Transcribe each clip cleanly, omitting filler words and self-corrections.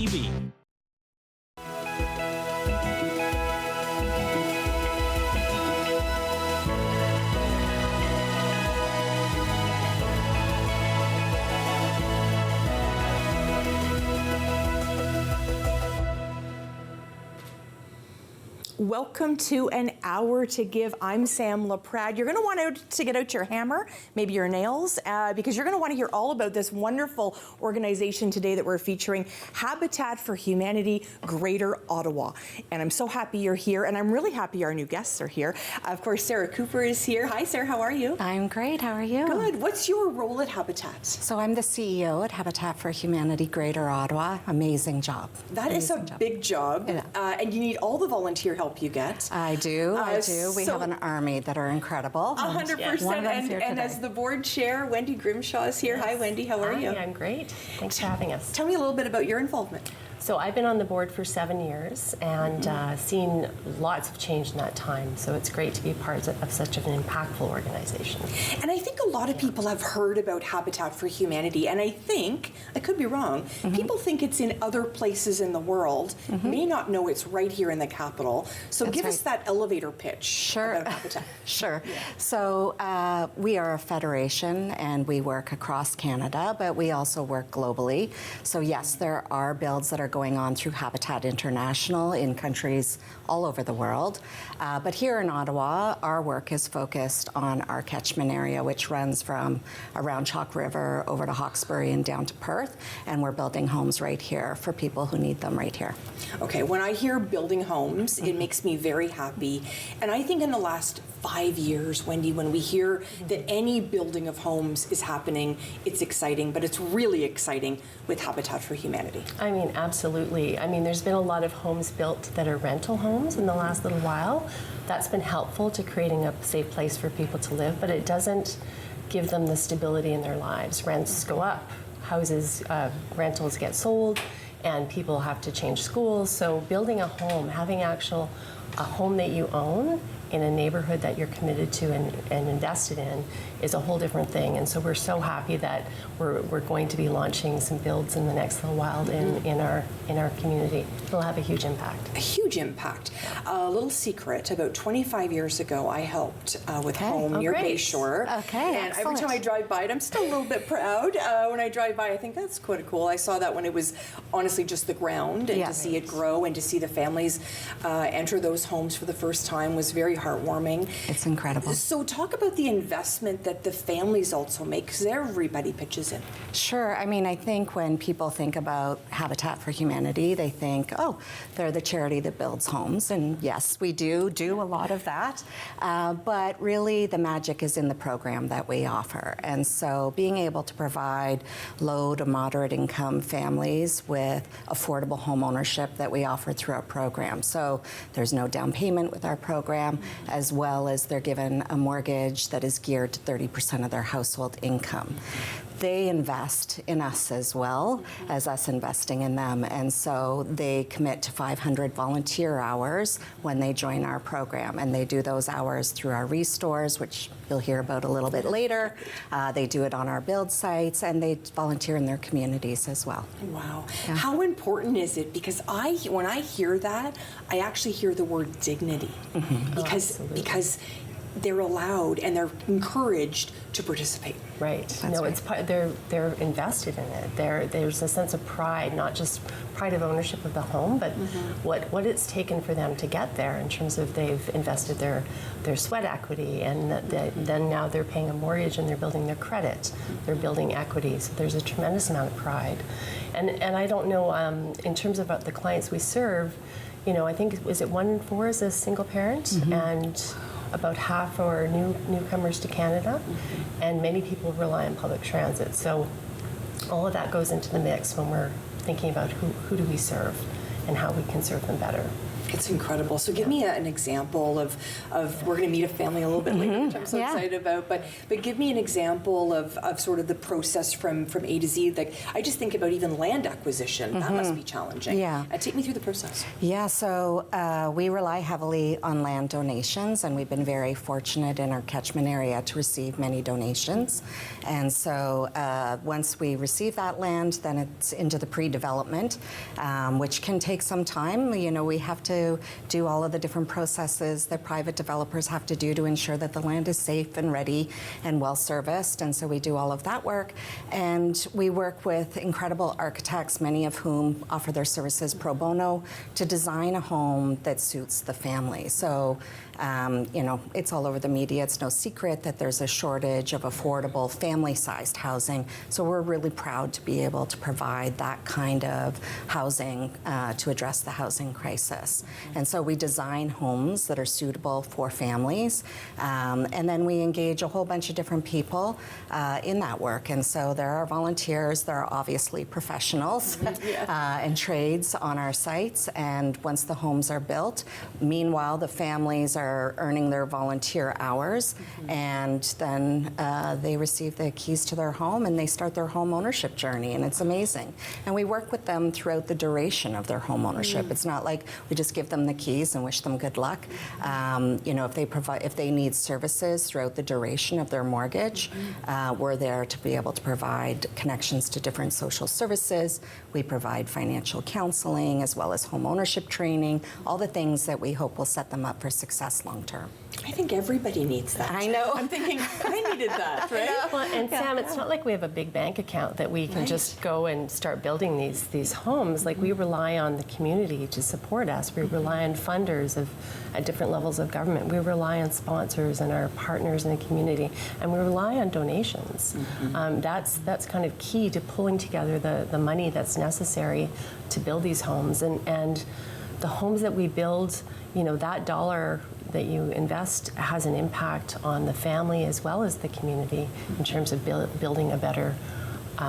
TV. Welcome to An Hour to Give. I'm Sam Laprade. You're going to want to get out your hammer, maybe your nails, because you're going to want to hear all about this wonderful organization today that we're featuring, Habitat for Humanity, Greater Ottawa. And I'm so happy you're here, and I'm really happy our new guests are here. Of course, Sarah Cooper is here. Hi, Sarah. How are you? I'm great. How are you? Good. What's your role at Habitat? So I'm the CEO at Habitat for Humanity, Greater Ottawa. Amazing job. That is a big job, Yeah. And you need all the volunteer help you get. I do. We have an army that are incredible. 100%. And as the board chair, Wendy Grimshaw is here. Yes. Hi, Wendy. How are you? I'm great. Thanks for having us. Tell me a little bit about your involvement. So I've been on the board for 7 years and seen lots of change in that time. So it's great to be part of such an impactful organization. And I think a lot of people have heard about Habitat for Humanity, and I think, I could be wrong, people think it's in other places in the world, may not know it's right here in the capital. So give us that elevator pitch about Habitat. Sure. Yeah. So we are a federation and we work across Canada, but we also work globally. So yes, there are builds that are going on through Habitat International in countries all over the world. But here in Ottawa, our work is focused on our catchment area, which runs from around Chalk River over to Hawkesbury and down to Perth. And we're building homes right here for people who need them right here. Okay, when I hear building homes, it makes me very happy. And I think in the last 5 years, Wendy, when we hear that any building of homes is happening, it's exciting, but it's really exciting with Habitat for Humanity. I mean, absolutely. I mean, there's been a lot of homes built that are rental homes in the last little while. That's been helpful to creating a safe place for people to live, but it doesn't give them the stability in their lives. Rents go up, houses, rentals get sold, and people have to change schools. So building a home, having a home that you own in a neighborhood that you're committed to and invested in is a whole different thing. And so we're so happy that we're going to be launching some builds in the next little while in our community. It'll have a huge impact. A huge impact. A little secret, about 25 years ago, I helped with home near Bayshore. Okay, and every time I drive by it, I'm still a little bit proud. When I drive by, I think that's quite cool. I saw that when it was honestly just the ground, and to see it grow and to see the families enter those homes for the first time was very heartwarming. It's incredible. So talk about the investment that the families also make, because everybody pitches in. Sure. I mean, I think when people think about Habitat for Humanity, they think, oh, they're the charity that builds homes. And yes, we do a lot of that. But really, the magic is in the program that we offer. And so being able to provide low to moderate income families with affordable home ownership that we offer through our program. So there's no down payment with our program, as well as they're given a mortgage that is geared to 30% of their household income. They invest in us as well as us investing in them. And so they commit to 500 volunteer hours when they join our program. And they do those hours through our restores, which you'll hear about a little bit later. They do it on our build sites, and they volunteer in their communities as well. Wow. Yeah. How important is it? Because when I hear that, I actually hear the word dignity. Because they're allowed and they're encouraged to participate. Right. It's part. They're invested in it. There's a sense of pride, not just pride of ownership of the home, but what it's taken for them to get there in terms of they've invested their sweat equity, and then now they're paying a mortgage and they're building their credit. They're building equity. So there's a tremendous amount of pride, and I don't know in terms of the clients we serve. I think is it 1 in 4 is a single parent, and about half are newcomers to Canada, and many people rely on public transit. So all of that goes into the mix when we're thinking about who do we serve and how we can serve them better. It's incredible. So give me an example of we're going to meet a family a little bit later, which I'm so excited about, but give me an example of sort of the process from A to Z. Like, I just think about even land acquisition. That must be challenging. Yeah. Take me through the process. Yeah, so we rely heavily on land donations, and we've been very fortunate in our catchment area to receive many donations. And so once we receive that land, then it's into the pre-development, which can take some time. You know, we have to do all of the different processes that private developers have to do to ensure that the land is safe and ready and well serviced. And so we do all of that work. And we work with incredible architects, many of whom offer their services pro bono, to design a home that suits the family. So, you know, it's all over the media. It's no secret that there's a shortage of affordable family-sized housing. So we're really proud to be able to provide that kind of housing to address the housing crisis. And so we design homes that are suitable for families, and then we engage a whole bunch of different people in that work. And so there are volunteers, there are obviously professionals and trades on our sites, and once the homes are built, meanwhile the families are earning their volunteer hours, and then they receive the keys to their home and they start their home ownership journey, and it's amazing. And we work with them throughout the duration of their home ownership. It's not like we just give them the keys and wish them good luck. You know, if they need services throughout the duration of their mortgage, we're there to be able to provide connections to different social services. We provide financial counseling as well as home ownership training, all the things that we hope will set them up for success long term. I think everybody needs that. I know. I'm thinking I needed that, right? Well, and Sam, it's not like we have a big bank account that we can just go and start building these homes. Like, we rely on the community to support us. We rely on funders at different levels of government. We rely on sponsors and our partners in the community, and we rely on donations. That's kind of key to pulling together the money that's necessary to build these homes. And the homes that we build, you know, that dollar that you invest has an impact on the family as well as the community in terms of building a better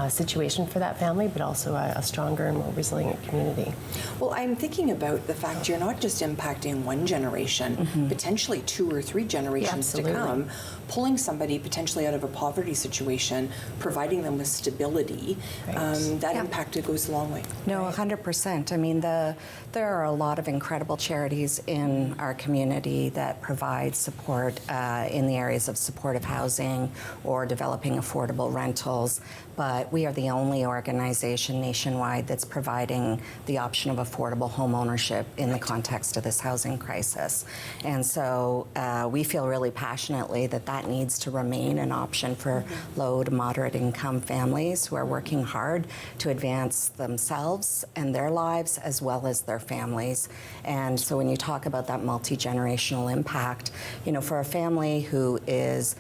situation for that family, but also a stronger and more resilient community. Well, I'm thinking about the fact you're not just impacting one generation, potentially 2 or 3 generations to come, pulling somebody potentially out of a poverty situation, providing them with stability. That impact goes a long way. No, 100%. I mean, there are a lot of incredible charities in our community that provide support in the areas of supportive housing or developing affordable rentals, but we are the only organization nationwide that's providing the option of affordable home ownership in the context of this housing crisis. And so we feel really passionately that that needs to remain an option for low to moderate income families who are working hard to advance themselves and their lives as well as their families. And so when you talk about that multi-generational impact, you know, for a family who is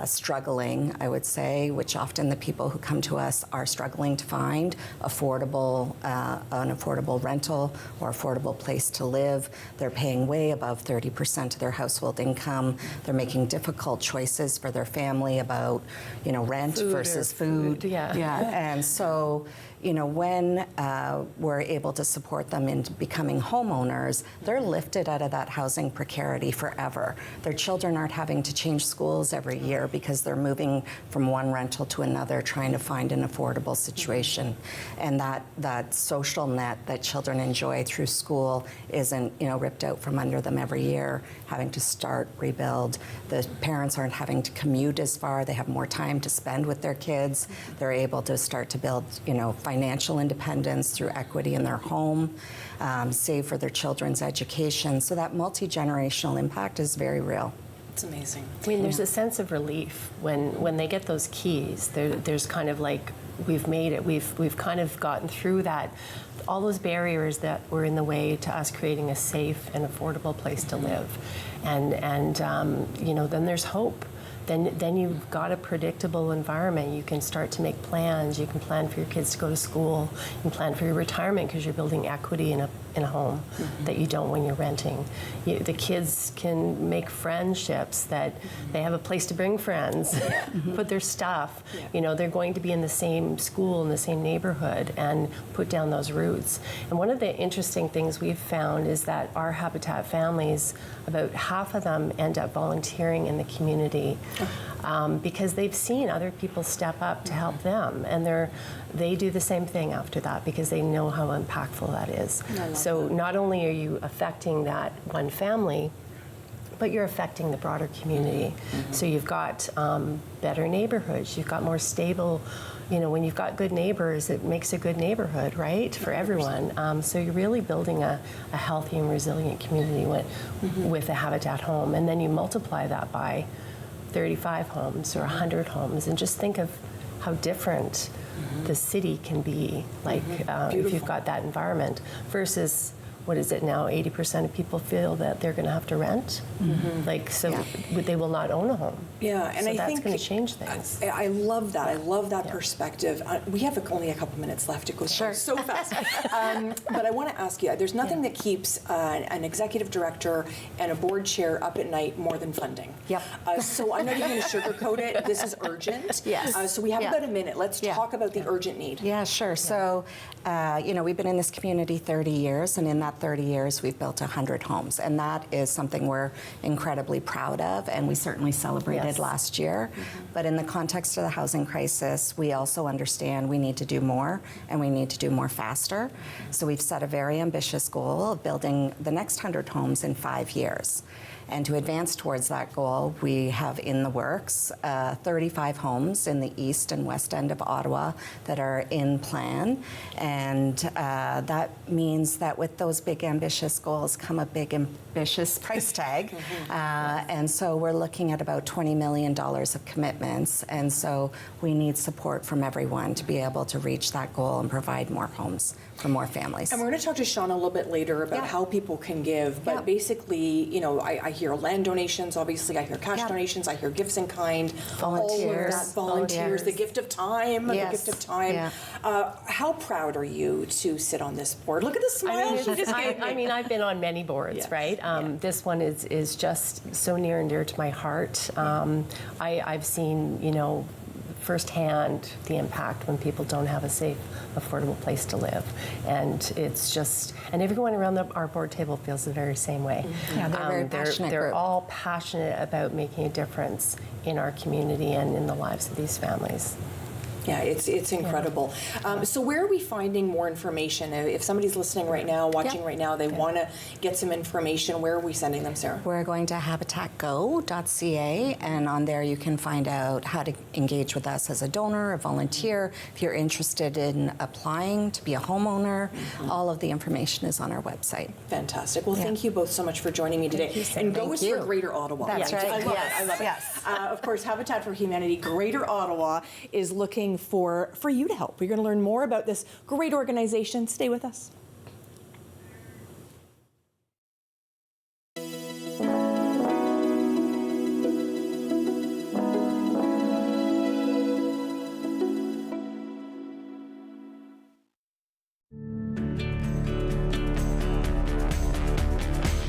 struggling, I would say, which often the people who come to us are struggling to find an affordable rental or affordable place to live. They're paying way above 30% of their household income. They're making difficult choices for their family about, you know, rent versus food. And so, you know, when we're able to support them in becoming homeowners, they're lifted out of that housing precarity forever. Their children aren't having to change schools every year because they're moving from one rental to another, trying to find an affordable situation. And that social net that children enjoy through school isn't, you know, ripped out from under them every year, having to start, rebuild. The parents aren't having to commute as far. They have more time to spend with their kids. They're able to start to build, you know, financial independence through equity in their home, save for their children's education. So that multi-generational impact is very real. It's amazing. I mean, there's a sense of relief when they get those keys. There's kind of like, we've made it. We've kind of gotten through that, all those barriers that were in the way to us creating a safe and affordable place to live, and you know, then there's hope. then you've got a predictable environment. You can start to make plans. You can plan for your kids to go to school. You can plan for your retirement because you're building equity in a home that you don't when you're renting. The kids can make friendships that they have a place to bring friends, put their stuff. You know, they're going to be in the same school, in the same neighborhood, and put down those roots. And one of the interesting things we've found is that our Habitat families, about half of them end up volunteering in the community because they've seen other people step up to help them, and they do the same thing after that because they know how impactful that is. So not only are you affecting that one family, but you're affecting the broader community. So you've got better neighborhoods, you've got more stable, you know, when you've got good neighbors, it makes a good neighborhood, right, for everyone. So you're really building a healthy and resilient community with a Habitat home. And then you multiply that by 35 homes or 100 homes, and just think of how different the city can be, like if you've got that environment versus, what is it now, 80% of people feel that they're going to have to rent. Like, so they will not own a home. Yeah, and so I that's think going to change things. I love that. I love that perspective. We have only a couple minutes left. It goes so fast. But I want to ask you, there's nothing that keeps an executive director and a board chair up at night more than funding. So I'm not even going to sugarcoat it. This is urgent. So we have about a minute. Let's talk about the urgent need. Yeah, sure. So, you know, we've been in this community 30 years, and in that 30 years, we've built 100 homes, and that is something we're incredibly proud of, and we certainly celebrated last year. But in the context of the housing crisis, we also understand we need to do more, and we need to do more faster. So we've set a very ambitious goal of building the next 100 homes in 5 years. And to advance towards that goal, we have in the works 35 homes in the east and west end of Ottawa that are in plan. And that means that with those big ambitious goals come a big ambitious price tag. And so we're looking at about $20 million of commitments. And so we need support from everyone to be able to reach that goal and provide more homes for more families. And we're going to talk to Shauna a little bit later about how people can give. But basically, you know, I hear land donations, obviously, I hear cash donations, I hear gifts in kind, volunteers, all of that, volunteers, the gift of time, the gift of time. How proud are you to sit on this board? Look at the smile she just gave me. I mean, I've been on many boards, right? This one is just so near and dear to my heart. I've seen, you know, firsthand the impact when people don't have a safe, affordable place to live. And it's just, and everyone around our board table feels the very same way. Yeah, they're very passionate They're group. all passionate about making a difference in our community and in the lives of these families. Yeah, it's incredible. So where are we finding more information? If somebody's listening right now, watching right now, they want to get some information, where are we sending them, Sarah? We're going to habitatgo.ca, and on there you can find out how to engage with us as a donor, a volunteer. If you're interested in applying to be a homeowner, all of the information is on our website. Fantastic. Well, thank you both so much for joining me today. And go is for Greater Ottawa. That's right. I love it. Of course, Habitat for Humanity Greater Ottawa is looking for you to help. We're going to learn more about this great organization. Stay with us.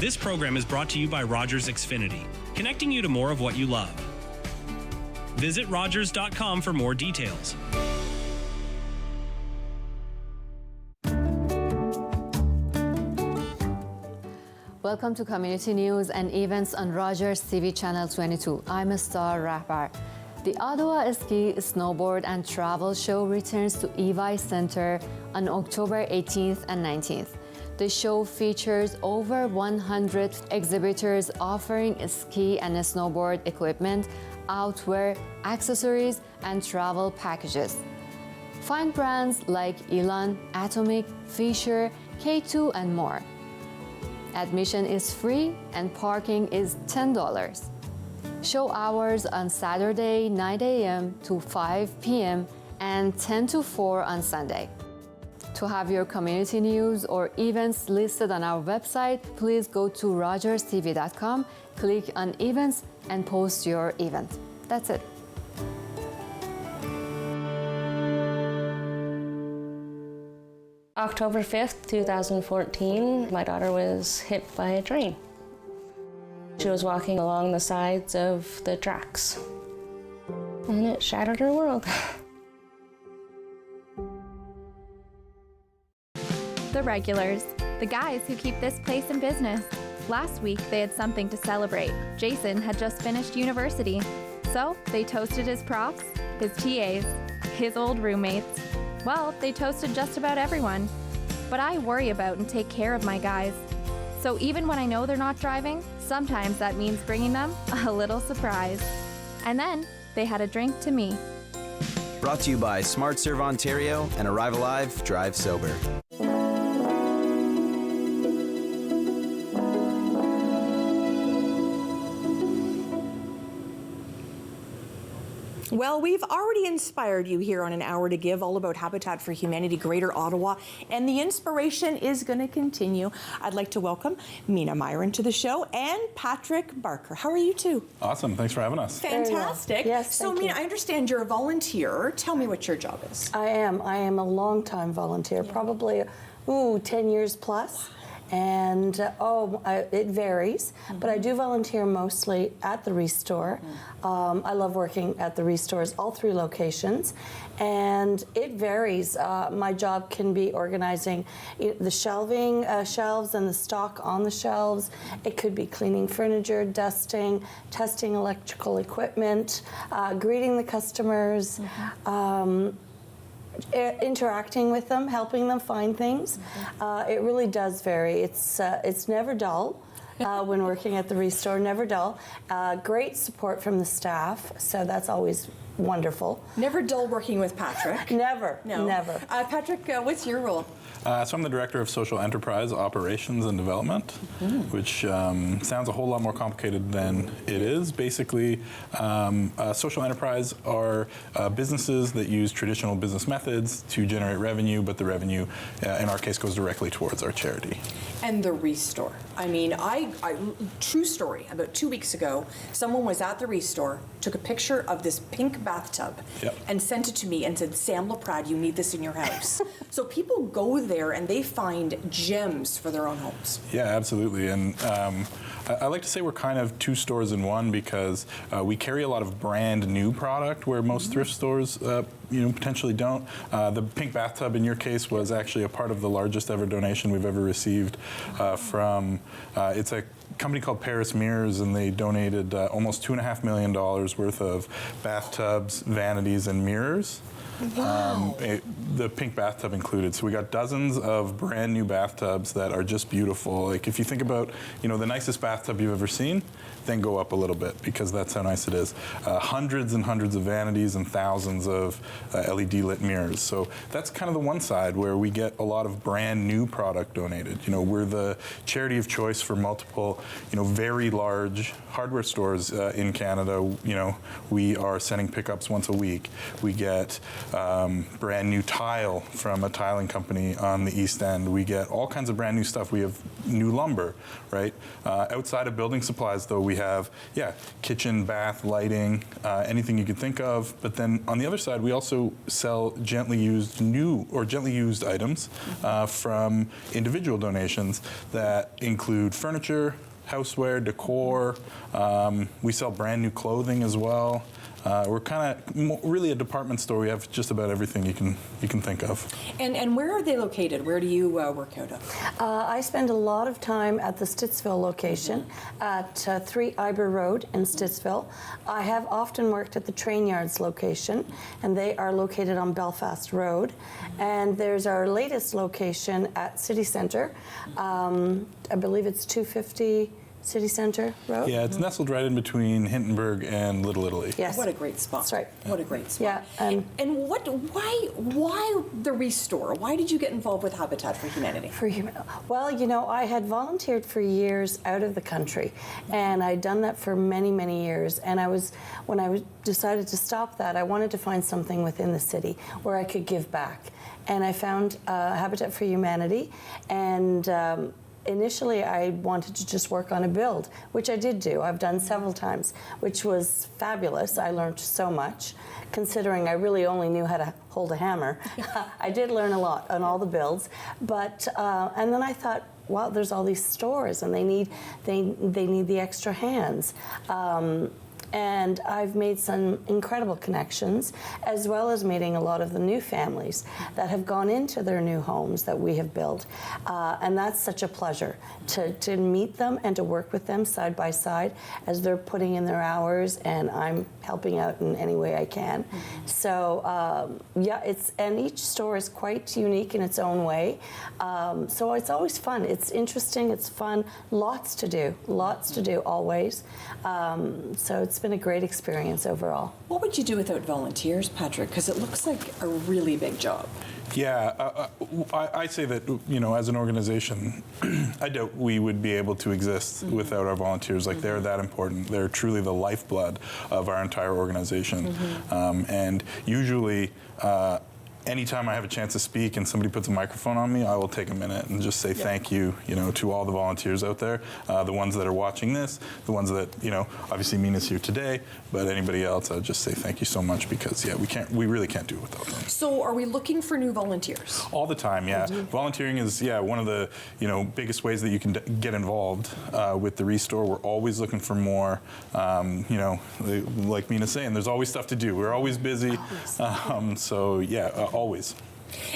This program is brought to you by Rogers Xfinity, connecting you to more of what you love. Visit Rogers.com for more details. Welcome to Community News and Events on Rogers TV Channel 22. I'm Star Rahbar. The Ottawa Ski, Snowboard and Travel Show returns to Evi Center on October 18th and 19th. The show features over 100 exhibitors offering ski and snowboard equipment, outwear, accessories, and travel packages. Find brands like Elan, Atomic, Fisher, K2, and more. Admission is free and parking is $10. Show hours on Saturday 9 a.m. to 5 p.m. and 10 to 4 on Sunday. To have your community news or events listed on our website, please go to rogerstv.com, click on events, and post your event. That's it. October 5th, 2014, my daughter was hit by a train. She was walking along the sides of the tracks, and it shattered her world. The regulars, the guys who keep this place in business. Last week, they had something to celebrate. Jason had just finished university, so they toasted his profs, his TAs, his old roommates. Well, they toasted just about everyone. But I worry about and take care of my guys. So even when I know they're not driving, sometimes that means bringing them a little surprise. And then they had a drink to me. Brought to you by Smart Serve Ontario and Arrive Alive, Drive Sober. Well, we've already inspired you here on An Hour to Give, all about Habitat for Humanity Greater Ottawa, and the inspiration is going to continue. I'd like to welcome Mina Myron to the show and Patrick Barker. How are you two? Awesome. Thanks for having us. Fantastic. Yes, so, thank Mina, you. I understand you're a volunteer. Tell me what your job is. I am a long-time volunteer, probably 10 years plus. And it varies, but I do volunteer mostly at the Restore. I love working at the Restores, all three locations, and it varies. My job can be organizing the shelving shelves and the stock on the shelves. It could be cleaning furniture, dusting, testing electrical equipment, greeting the customers. Interacting with them, helping them find things. It really does vary. It's never dull when working at the Restore, never dull. Great support from the staff, so that's always wonderful. Never dull working with Patrick. Never, No. never. Patrick, what's your role? So I'm the Director of Social Enterprise Operations and Development, which sounds a whole lot more complicated than it is. Basically, social enterprise are businesses that use traditional business methods to generate revenue, but the revenue, in our case, goes directly towards our charity. And the Restore. I mean, true story, about 2 weeks ago, someone was at the Restore, took a picture of this pink bathtub, and sent it to me and said, Sam Laprade, you need this in your house. So people go there and they find gems for their own homes. Yeah, absolutely. And I like to say we're kind of two stores in one because we carry a lot of brand new product where most thrift stores potentially don't. The pink bathtub in your case was actually a part of the largest ever donation we've ever received from, it's a company called Paris Mirrors, and they donated almost $2.5 million worth of bathtubs, vanities, and mirrors. Wow. The pink bathtub included. So we got dozens of brand new bathtubs that are just beautiful. Like if you think about, the nicest bathtub you've ever seen, then go up a little bit because that's how nice it is. Hundreds and hundreds of vanities and thousands of LED lit mirrors. So that's kind of the one side where we get a lot of brand new product donated. We're the charity of choice for multiple, very large hardware stores in Canada. We are sending pickups once a week. We get brand new tile from a tiling company on the East End. We get all kinds of brand new stuff. We have new lumber, right? Outside of building supplies, though, we have, kitchen, bath, lighting, anything you could think of. But then on the other side, we also sell gently used items from individual donations that include furniture, houseware, decor. We sell brand new clothing as well. We're kind of really a department store. We have just about everything you can think of. And where are they located? Where do you work out of? I spend a lot of time at the Stittsville location at 3 Iber Road in Stittsville. I have often worked at the Train Yards location, and they are located on Belfast Road. And there's our latest location at City Centre. I believe it's 250 City Centre Road. Yeah, it's nestled right in between Hintonburg and Little Italy. Yes. What a great spot. That's right. What a great spot. Yeah. And why the Restore? Why did you get involved with Habitat for Humanity? Well, I had volunteered for years out of the country, and I'd done that for many, many years. And when I decided to stop that, I wanted to find something within the city where I could give back. And I found Habitat for Humanity, and initially I wanted to just work on a build, which I did do. I've done several times, which was fabulous. I learned so much, considering I really only knew how to hold a hammer. I did learn a lot on all the builds, but and then I thought, wow, there's all these stores, and they need the extra hands. And I've made some incredible connections, as well as meeting a lot of the new families that have gone into their new homes that we have built. And that's such a pleasure to meet them and to work with them side by side as they're putting in their hours, and I'm helping out in any way I can. So yeah, and each store is quite unique in its own way. So it's always fun. It's interesting, it's fun, lots to do always. So it's been a great experience overall. What would you do without volunteers, Patrick? Because it looks like a really big job. Yeah, I say that, as an organization, I doubt we would be able to exist without our volunteers. Like, they're that important. They're truly the lifeblood of our entire organization. And usually, anytime I have a chance to speak and somebody puts a microphone on me, I will take a minute and just say thank you, to all the volunteers out there, the ones that are watching this, the ones that, obviously Mina's here today, but anybody else, I'll just say thank you so much, because we really can't do it without them. So are we looking for new volunteers? All the time, yeah. Volunteering is, one of the, biggest ways that you can get involved with the Restore. We're always looking for more, like Mina's saying, there's always stuff to do. We're always busy. So yeah, always.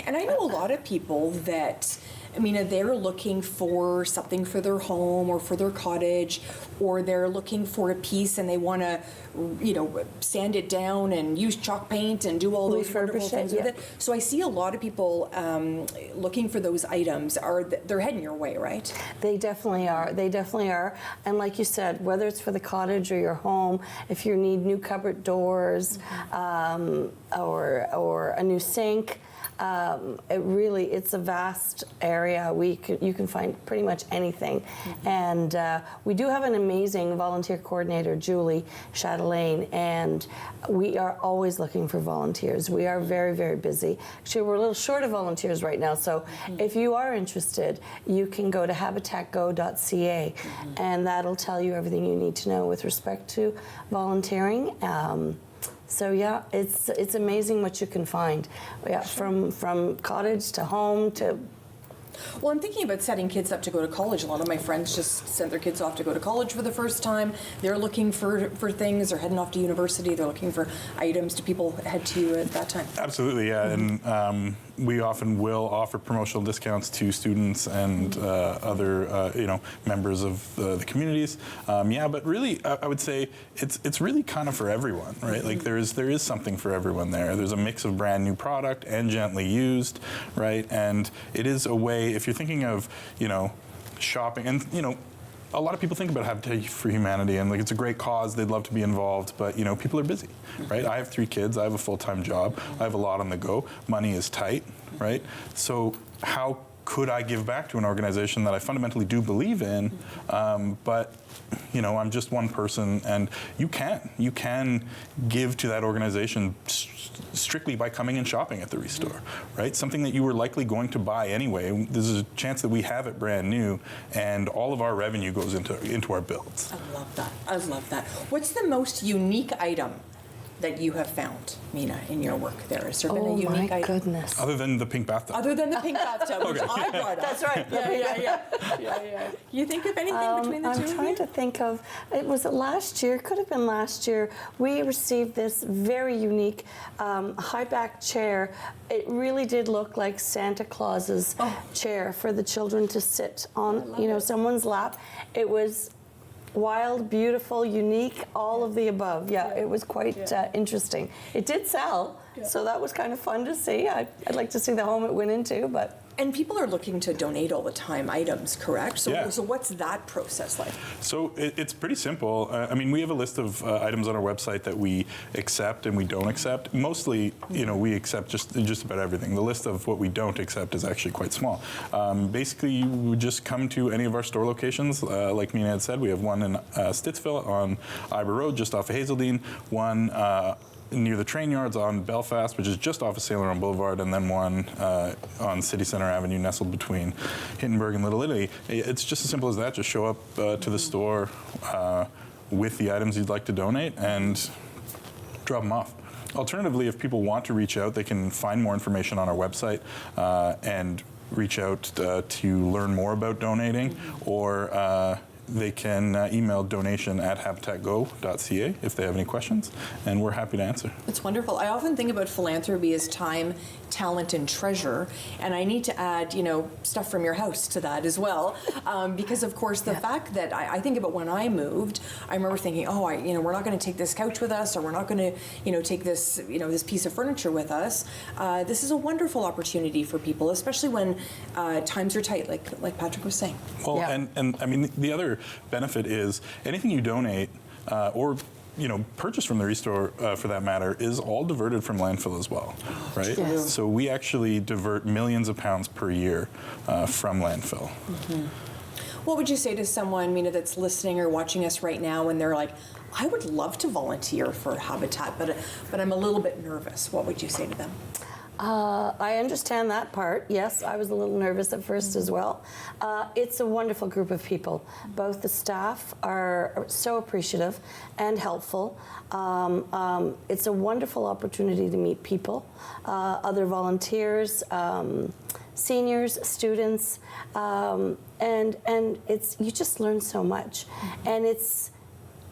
And I know a lot of people that, they're looking for something for their home or for their cottage, or they're looking for a piece and they want to, sand it down and use chalk paint and do all those wonderful things with it. So I see a lot of people looking for those items. They're heading your way, right? They definitely are. They definitely are. And like you said, whether it's for the cottage or your home, if you need new cupboard doors or a new sink, it's a vast area. You can find pretty much anything. And we do have an amazing volunteer coordinator, Julie Chatelaine, and we are always looking for volunteers. We are very, very busy. Actually, we're a little short of volunteers right now, so if you are interested, you can go to habitatgo.ca, and that'll tell you everything you need to know with respect to volunteering. So yeah, it's amazing what you can find. Yeah, from cottage to home to. Well, I'm thinking about setting kids up to go to college. A lot of my friends just sent their kids off to go to college for the first time. They're looking for things. They're heading off to university. They're looking for items. Do people head to you at that time? Absolutely, yeah. And we often will offer promotional discounts to students and other, members of the communities. But really, I would say it's really kind of for everyone, right? Like there is something for everyone there. There's a mix of brand new product and gently used, right? And it is a way, if you're thinking of, shopping, and a lot of people think about Habitat for Humanity, and it's a great cause. They'd love to be involved, but people are busy, right? I have 3 kids. I have a full-time job. I have a lot on the go. Money is tight, right? So how could I give back to an organization that I fundamentally do believe in, but I'm just one person, and you can give to that organization strictly by coming and shopping at the Restore, right? Something that you were likely going to buy anyway. There's a chance that we have it brand new, and all of our revenue goes into our builds. I love that. What's the most unique item that you have found, Mina, in your work there? Has there been a unique item? Oh my goodness. Other than the pink bathtub. Other than the pink bathtub, which I brought up. That's right. Yeah. You think of anything between the two? I'm trying to think of, was it last year? Could have been last year. We received this very unique high back chair. It really did look like Santa Claus's chair for the children to sit on, someone's lap. It was wild, beautiful, unique, all of the above. Yeah, it was quite interesting. It did sell, so that was kind of fun to see. I'd like to see the home it went into, but. And people are looking to donate all the time items, correct? So, yeah. So what's that process like? So it's pretty simple. We have a list of items on our website that we accept and we don't accept. Mostly, we accept just about everything. The list of what we don't accept is actually quite small. Basically, you would just come to any of our store locations. Like Mina had said, we have one in Stittsville on Ivor Road, just off of Hazeldean, one near the train yards on Belfast, which is just off of Saint Laurent Boulevard, and then one on City Centre Avenue, nestled between Hittenburg and Little Italy. It's just as simple as that. Just show up to the store with the items you'd like to donate and drop them off. Alternatively, if people want to reach out, they can find more information on our website and reach out to learn more about donating, or they can email donation@habitatgo.ca if they have any questions, and we're happy to answer. It's wonderful. I often think about philanthropy as time, talent, and treasure, and I need to add, stuff from your house to that as well, because of course the fact that I think about when I moved, I remember thinking, we're not going to take this couch with us, or we're not going to, take this, this piece of furniture with us. This is a wonderful opportunity for people, especially when times are tight, like Patrick was saying. Well, and I mean, the other benefit is anything you donate or purchase from the Restore, for that matter, is all diverted from landfill as well, right? Yes. So we actually divert millions of pounds per year from landfill. Mm-hmm. What would you say to someone, that's listening or watching us right now, and they're like, I would love to volunteer for Habitat, but I'm a little bit nervous? What would you say to them? I understand that part. Yes, I was a little nervous at first as well. It's a wonderful group of people. Both the staff are so appreciative and helpful. It's a wonderful opportunity to meet people, other volunteers, seniors, students, and you just learn so much. And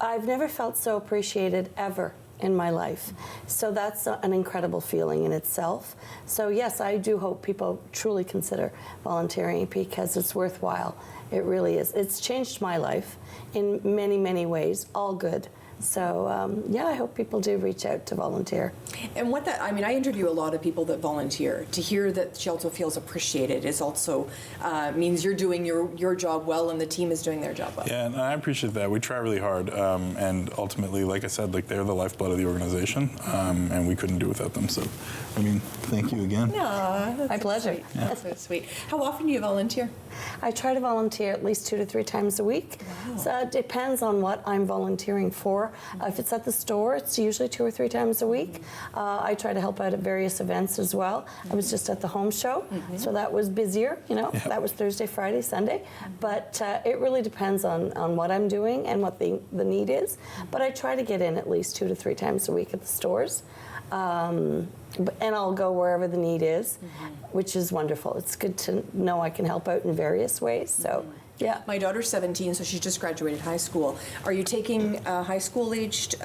I've never felt so appreciated ever in my life. So that's an incredible feeling in itself. So yes, I do hope people truly consider volunteering, because it's worthwhile. It really is. It's changed my life in many, many ways, all good. So I hope people do reach out to volunteer. And I interview a lot of people that volunteer. To hear that she also feels appreciated is also means you're doing your job well, and the team is doing their job well. Yeah, and I appreciate that. We try really hard, and ultimately, like I said, they're the lifeblood of the organization, and we couldn't do without them. So, thank you again. My pleasure. Sweet. Yeah. That's so sweet. How often do you volunteer? I try to volunteer at least 2 to 3 times a week. Wow. So it depends on what I'm volunteering for. If it's at the store, it's usually 2 or 3 times a week. I try to help out at various events as well. I was just at the home show, so that was busier, That was Thursday, Friday, Sunday. But it really depends on what I'm doing and what the need is. But I try to get in at least 2 to 3 times a week at the stores. And I'll go wherever the need is, which is wonderful. It's good to know I can help out in various ways. So, yeah. My daughter's 17, so she's just graduated high school. Are you taking high school-aged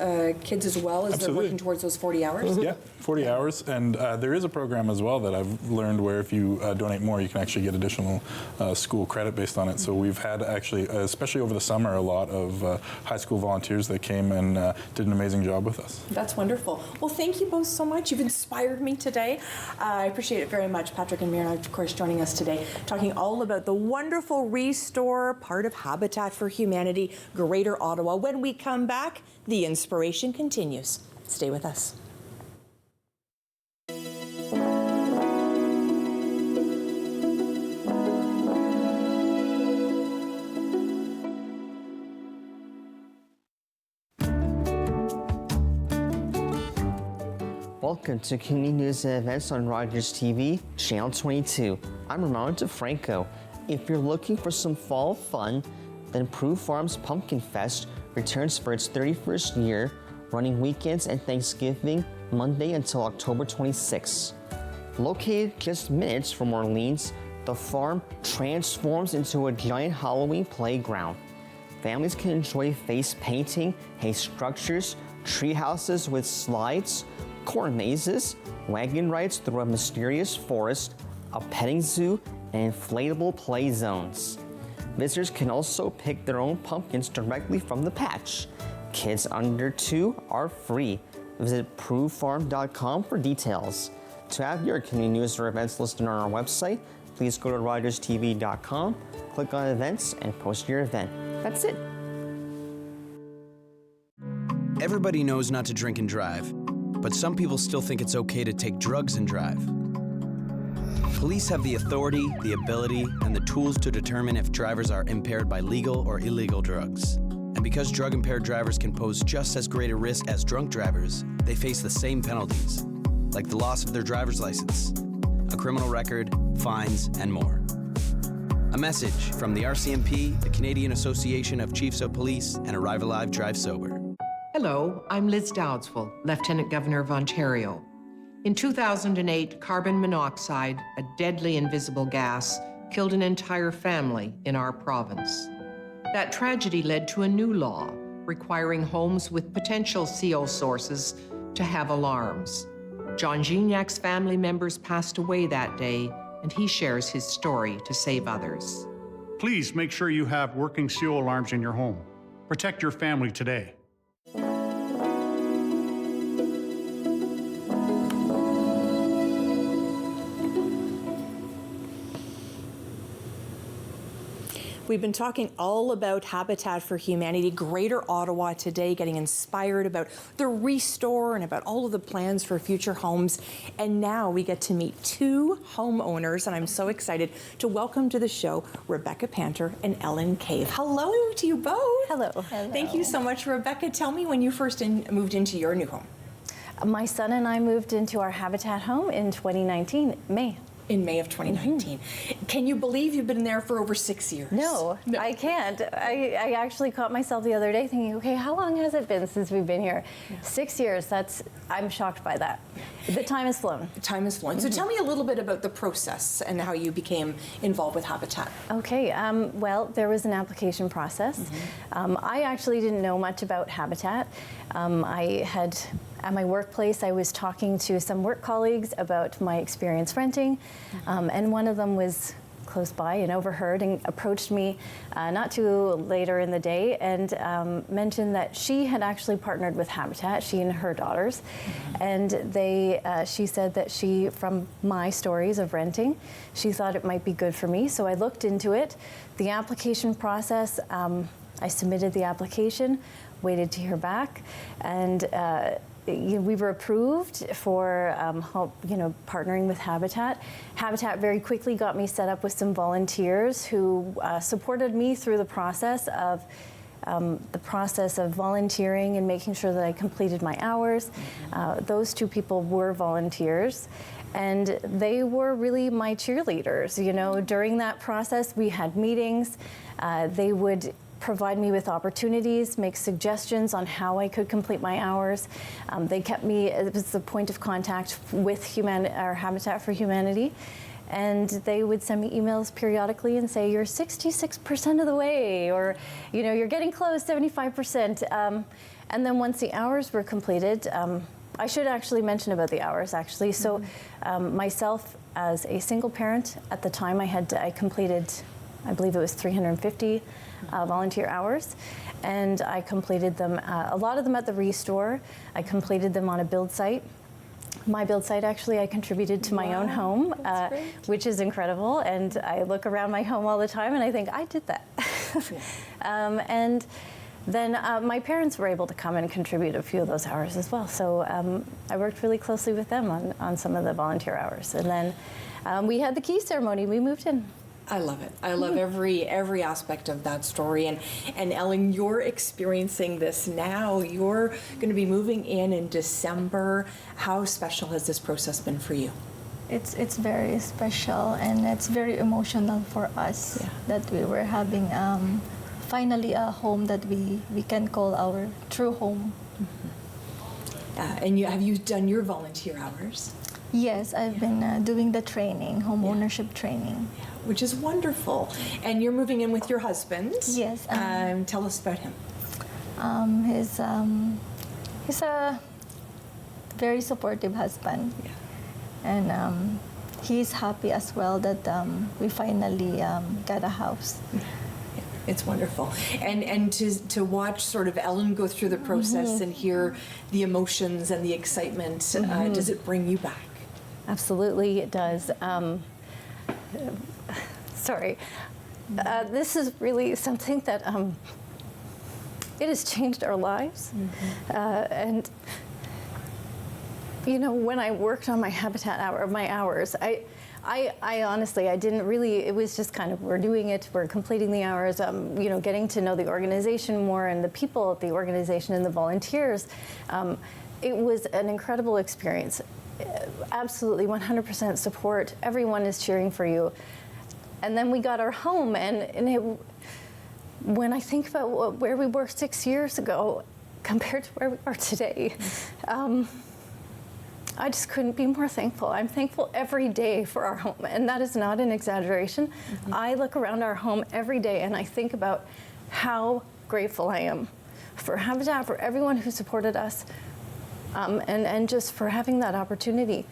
kids as well as they're working towards those 40 hours? Yeah, 40 hours. And there is a program as well that I've learned where if you donate more, you can actually get additional school credit based on it. So we've had actually, especially over the summer, a lot of high school volunteers that came and did an amazing job with us. That's wonderful. Well, thank you both so much. You've inspired me today. I appreciate it very much. Patrick and Mira, of course, joining us today, talking all about the wonderful Restore, part of Habitat for Humanity, Greater Ottawa. When we come back, the inspiration continues. Stay with us. Welcome to Community News and Events on Rogers TV, Channel 22. I'm Ramon DeFranco. If you're looking for some fall fun, then Prue Farms Pumpkin Fest returns for its 31st year, running weekends and Thanksgiving Monday until October 26. Located just minutes from Orleans, the farm transforms into a giant Halloween playground. Families can enjoy face painting, hay structures, tree houses with slides, corn mazes, wagon rides through a mysterious forest, a petting zoo, and inflatable play zones. Visitors can also pick their own pumpkins directly from the patch. Kids under 2 are free. Visit pruefarm.com for details. To have your community news or events listed on our website, please go to rogerstv.com, click on events, and post your event. That's it. Everybody knows not to drink and drive, but some people still think it's okay to take drugs and drive. Police have the authority, the ability, and the tools to determine if drivers are impaired by legal or illegal drugs. And because drug-impaired drivers can pose just as great a risk as drunk drivers, they face the same penalties, like the loss of their driver's license, a criminal record, fines, and more. A message from the RCMP, the Canadian Association of Chiefs of Police, and Arrive Alive, Drive Sober. Hello, I'm Liz Dowdswell, Lieutenant Governor of Ontario. In 2008, carbon monoxide, a deadly invisible gas, killed an entire family in our province. That tragedy led to a new law requiring homes with potential CO sources to have alarms. John Gignac's family members passed away that day, and he shares his story to save others. Please make sure you have working CO alarms in your home. Protect your family today. We've been talking all about Habitat for Humanity, Greater Ottawa today, getting inspired about the restore and about all of the plans for future homes. And now we get to meet two homeowners, and I'm so excited to welcome to the show Rebecca Panter and Ellen Cave. Hello to you both. Hello. Thank you so much, Rebecca. Tell me when you first moved into your new home. My son and I moved into our Habitat home in 2019, May. In May of 2019. Can you believe you've been there for over 6 years? No, I can't. I actually caught myself the other day thinking, okay, how long has it been since we've been here? 6 years, I'm shocked by that. The time has flown. Time has flown. So tell me a little bit about the process and how you became involved with Habitat. Okay, well, there was an application process. I actually didn't know much about Habitat. At my workplace, I was talking to some work colleagues about my experience renting, and one of them was close by and overheard and approached me not too later in the day and mentioned that she had actually partnered with Habitat, she and her daughters, and she said that from my stories of renting, she thought it might be good for me, so I looked into it. The application process, I submitted the application, waited to hear back, and we were approved for partnering with Habitat. Habitat very quickly got me set up with some volunteers who supported me through the process of volunteering and making sure that I completed my hours. Those two people were volunteers, and they were really my cheerleaders. You know, during that process, we had meetings. They would provide me with opportunities, make suggestions on how I could complete my hours. They kept me as the point of contact with Habitat for Humanity, and they would send me emails periodically and say, you're 66% of the way, or you're getting close, 75%. And then once the hours were completed, I should actually mention about the hours actually. So myself as a single parent, at the time I completed, I believe it was 350 volunteer hours, and I completed them, a lot of them at the Restore. I completed them on a build site. My build site, actually, I contributed to my own home, which is incredible, and I look around my home all the time and I think, I did that. And then my parents were able to come and contribute a few of those hours as well, so I worked really closely with them on some of the volunteer hours. And then we had the key ceremony, we moved in. I love it. I love every aspect of that story. And Ellen, you're experiencing this now. You're going to be moving in December. How special has this process been for you? It's very special, and it's very emotional for us that we were having finally a home that we can call our true home. And have you done your volunteer hours? Yes, I've been doing the training, home ownership training. Which is wonderful. And you're moving in with your husband. Yes. Tell us about him. He's a very supportive husband. Yeah. And he's happy as well that we finally got a house. It's wonderful. And to watch sort of Ellen go through the process and hear the emotions and the excitement, does it bring you back? Absolutely, it does. Sorry. This is really something that it has changed our lives. And when I worked on my Habitat my hours, I honestly, I didn't really, it was just kind of, we're doing it, we're completing the hours, you know, getting to know the organization more and the people at the organization and the volunteers. It was an incredible experience. Absolutely 100% support. Everyone is cheering for you. And then we got our home, and when I think about where we were 6 years ago compared to where we are today, I just couldn't be more thankful. I'm thankful every day for our home, and that is not an exaggeration. I look around our home every day and I think about how grateful I am for Habitat, for everyone who supported us, and just for having that opportunity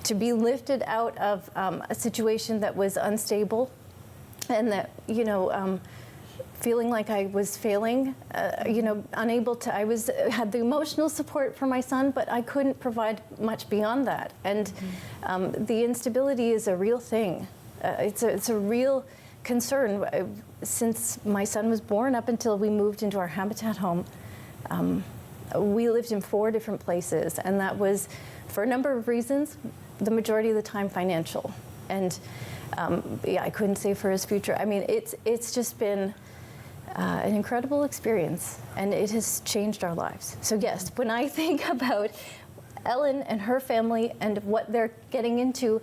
to be lifted out of a situation that was unstable, and that, you know, feeling like I was failing, you know, unable to, had the emotional support for my son, but I couldn't provide much beyond that. And the instability is a real thing. It's a real concern. Since my son was born up until we moved into our Habitat home, we lived in 4 different places, and that was for a number of reasons, the majority of the time financial. And yeah, I couldn't save for his future. I mean, it's just been an incredible experience, and it has changed our lives. So yes, when I think about Ellen and her family and what they're getting into,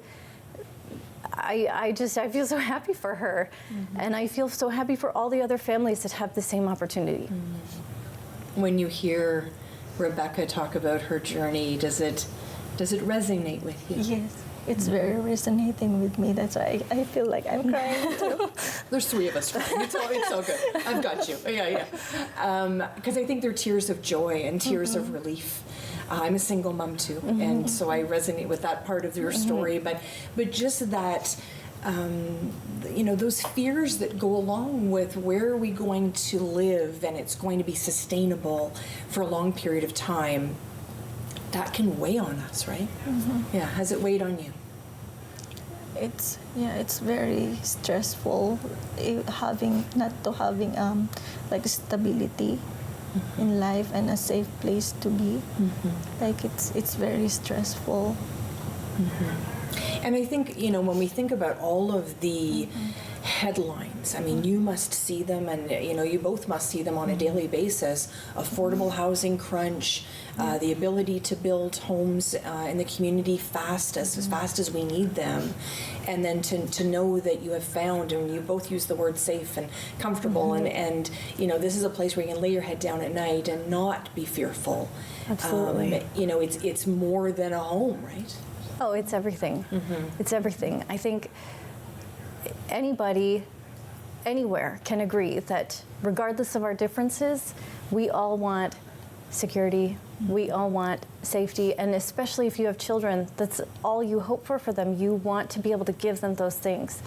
I feel so happy for her, and I feel so happy for all the other families that have the same opportunity. When you hear Rebecca talk about her journey, does it resonate with you? Yes. It's very resonating with me. That's why I feel like I'm crying too. There's 3 of us crying. It's all good. I've got you. Yeah. Because I think they're tears of joy and tears of relief. I'm a single mom too, and so I resonate with that part of your story. But just that, you know, those fears that go along with where are we going to live, and it's going to be sustainable for a long period of time. That can weigh on us, right? Yeah. Has it weighed on you? It's very stressful having like stability in life and a safe place to be. Like it's very stressful. And I think, you know, when we think about all of the headlines, I mean, you must see them, and, you know, you both must see them on a daily basis. Affordable housing crunch, the ability to build homes in the community as fast as we need them, and then to know that you have found, and you both use the word safe and comfortable, and you know, this is a place where you can lay your head down at night and not be fearful. Absolutely. You know, it's more than a home, right? Oh, it's everything. It's everything. I think anybody, anywhere can agree that regardless of our differences, we all want security, we all want safety, and especially if you have children, that's all you hope for them. You want to be able to give them those things.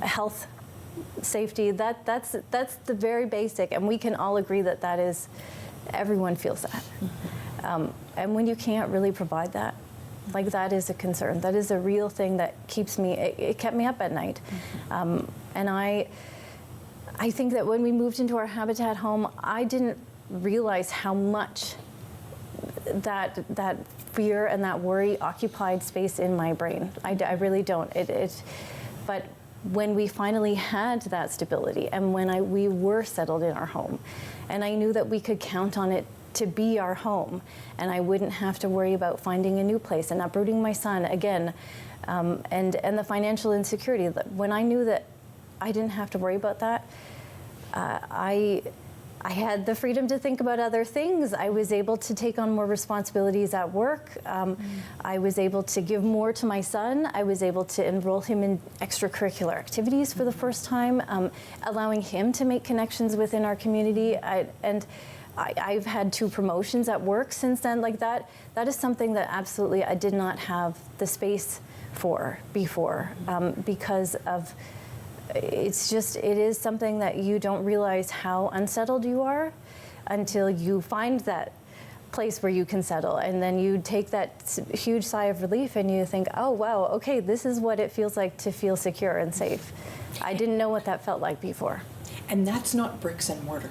Health, safety, that's the very basic, and we can all agree that that is, everyone feels that. And when you can't really provide that, like, that is a concern. That is a real thing that keeps me, it kept me up at night. And I think that when we moved into our Habitat home, I didn't realize how much that fear and that worry occupied space in my brain. I really don't. But when we finally had that stability, and when we were settled in our home, and I knew that we could count on it to be our home, and I wouldn't have to worry about finding a new place and uprooting my son again, and the financial insecurity. When I knew that I didn't have to worry about that, I had the freedom to think about other things. I was able to take on more responsibilities at work. I was able to give more to my son. I was able to enroll him in extracurricular activities for the first time, allowing him to make connections within our community. I've had 2 promotions at work since then. Like, that is something that absolutely I did not have the space for before, because of, it is something that you don't realize how unsettled you are until you find that place where you can settle, and then you take that huge sigh of relief and you think, oh wow, okay, this is what it feels like to feel secure and safe. I didn't know what that felt like before. And that's not bricks and mortar.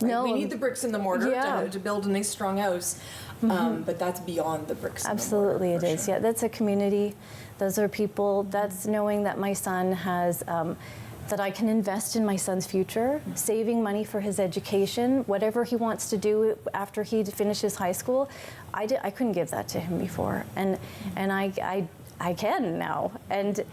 Right? No. We need the bricks and the mortar Yeah. to build a nice, strong house, but that's beyond the bricks Absolutely, and the mortar. it is. Yeah, that's a community. Those are people. That's knowing that my son has, that I can invest in my son's future, saving money for his education, whatever he wants to do after he finishes high school. I couldn't give that to him before, and I can now, and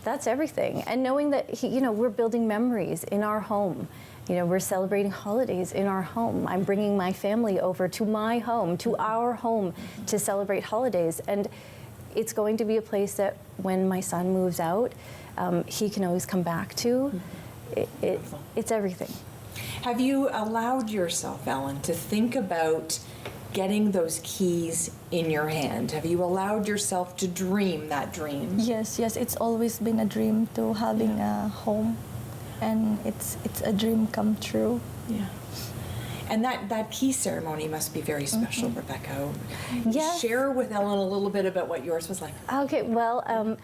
that's everything. And knowing that we're building memories in our home. We're celebrating holidays in our home. I'm bringing my family over to my home, to our home, to celebrate holidays. And it's going to be a place that when my son moves out, he can always come back to. It's everything. Have you allowed yourself, Ellen, to think about getting those keys in your hand? Have you allowed yourself to dream that dream? Yes, it's always been a dream to having a home, and it's a dream come true. Yeah. And that key ceremony must be very special, Rebecca. Yes. Share with Ellen a little bit about what yours was like. Okay, well,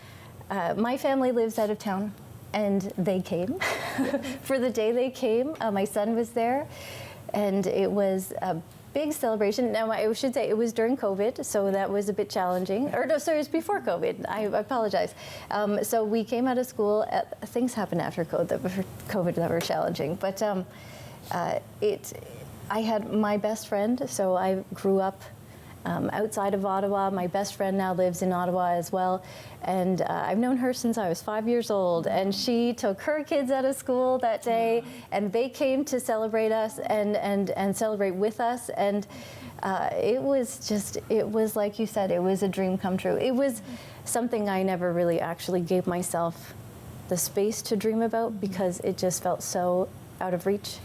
my family lives out of town, and they came. For the day they came, my son was there, and it was a big celebration. Now, I should say it was during COVID, so that was a bit challenging. Or no, sorry, it was before COVID. I apologize. So we came out of school. Things happened after COVID that were challenging, but I had my best friend, so I grew up outside of Ottawa. My best friend now lives in Ottawa as well, and I've known her since I was 5 years old, and she took her kids out of school that day, and they came to celebrate us and celebrate with us, and it was like you said, it was a dream come true. It was something I never really actually gave myself the space to dream about, because it just felt so out of reach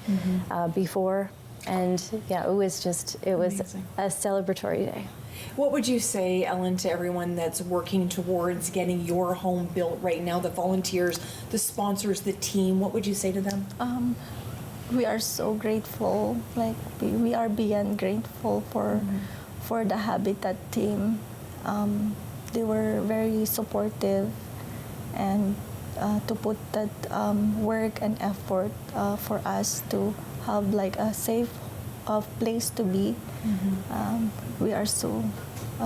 before. And yeah, it was amazing. A celebratory day. What would you say, Ellen, to everyone that's working towards getting your home built right now, the volunteers, the sponsors, the team? What would you say to them? We are so grateful. Like we are beyond grateful for the Habitat team. They were very supportive, and to put that work and effort for us to have like a safe place to be. We are so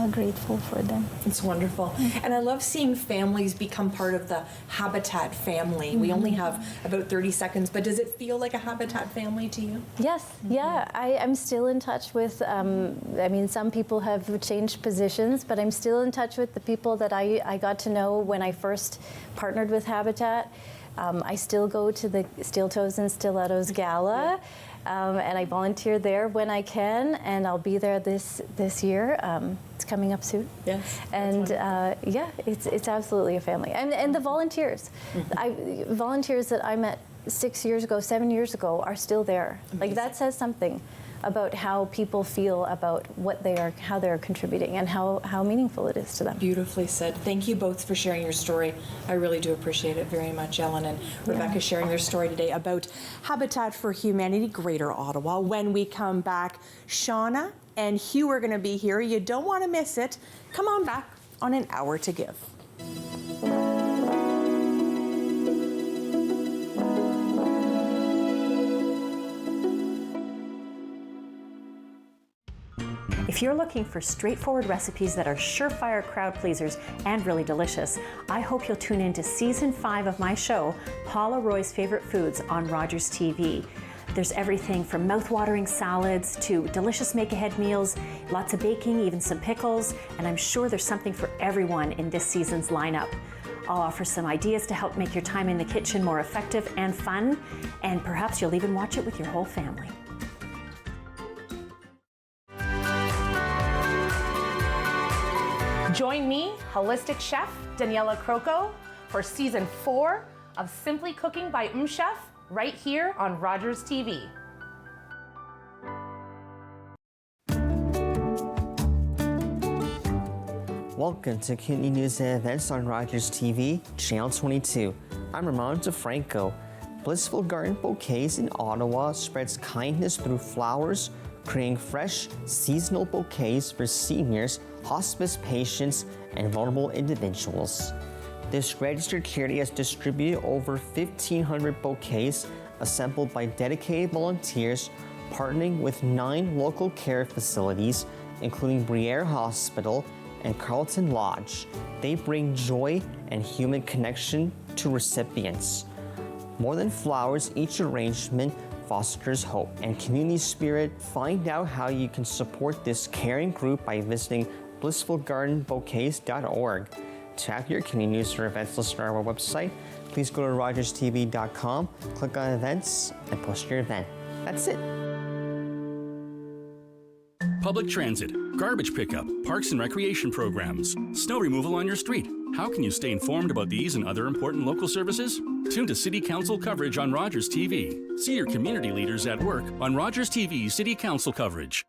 grateful for them. It's wonderful. And I love seeing families become part of the Habitat family. We only have about 30 seconds, but does it feel like a Habitat family to you? Yes, yeah. I'm still in touch with, some people have changed positions, but I'm still in touch with the people that I got to know when I first partnered with Habitat. I still go to the Steel Toes and Stilettos Gala, and I volunteer there when I can, and I'll be there this year. It's coming up soon. Yes. And it's absolutely a family. And the volunteers, volunteers that I met 6 years ago, 7 years ago, are still there. Amazing. Like that says something about how people feel about what they are, how they're contributing, and how meaningful it is to them. Beautifully said. Thank you both for sharing your story. I really do appreciate it very much, Ellen and Rebecca, sharing their story today about Habitat for Humanity, Greater Ottawa. When we come back, Shauna and Hugh are going to be here. You don't want to miss it. Come on back on An Hour to Give. If you're looking for straightforward recipes that are surefire crowd pleasers and really delicious, I hope you'll tune in to Season 5 of my show, Paula Roy's Favorite Foods, on Rogers TV. There's everything from mouth-watering salads to delicious make-ahead meals, lots of baking, even some pickles, and I'm sure there's something for everyone in this season's lineup. I'll offer some ideas to help make your time in the kitchen more effective and fun, and perhaps you'll even watch it with your whole family. Join me, holistic chef Daniela Croco, for Season 4 of Simply Cooking by Chef, right here on Rogers TV. Welcome to Community News and Events on Rogers TV, Channel 22. I'm Ramon DeFranco. Blissful Garden Bouquets in Ottawa spreads kindness through flowers, creating fresh, seasonal bouquets for seniors, hospice patients, and vulnerable individuals. This registered charity has distributed over 1,500 bouquets assembled by dedicated volunteers Partnering with 9 local care facilities, including Briere Hospital and Carlton Lodge, they bring joy and human connection to recipients. More than flowers, each arrangement fosters hope and community spirit. Find out how you can support this caring group by visiting blissfulgardenbouquets.org. To have your community news or events listed on our website, please go to rogerstv.com, click on events, and post your event. That's it. Public transit, garbage pickup, parks and recreation programs, snow removal on your street. How can you stay informed about these and other important local services? Tune to City Council coverage on Rogers TV. See your community leaders at work on Rogers TV City Council coverage.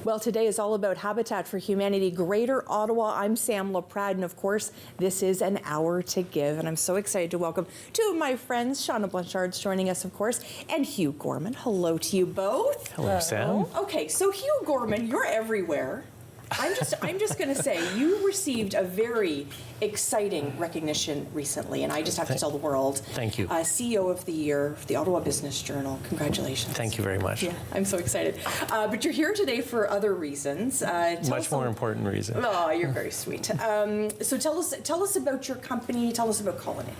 Well, today is all about Habitat for Humanity Greater Ottawa. I'm Sam Laprade, and of course, this is An Hour to Give. And I'm so excited to welcome two of my friends. Shauna Blanchard's joining us, of course, and Hugh Gorman. Hello to you both. Hello, Sam. Okay, so Hugh Gorman, you're everywhere. I'm just going to say, you received a very exciting recognition recently, and I just have to tell the world. Thank you. CEO of the Year for the Ottawa Business Journal. Congratulations. Thank you very much. Yeah, I'm so excited. But you're here today for other reasons. Much more important reason. Oh, you're very sweet. So tell us about your company. Tell us about Colonnade.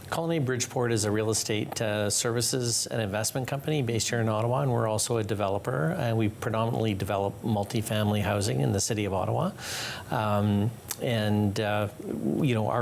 Colonnade Bridgeport is a real estate services and investment company based here in Ottawa, and we're also a developer. And we predominantly develop multifamily housing in the city of Ottawa. Our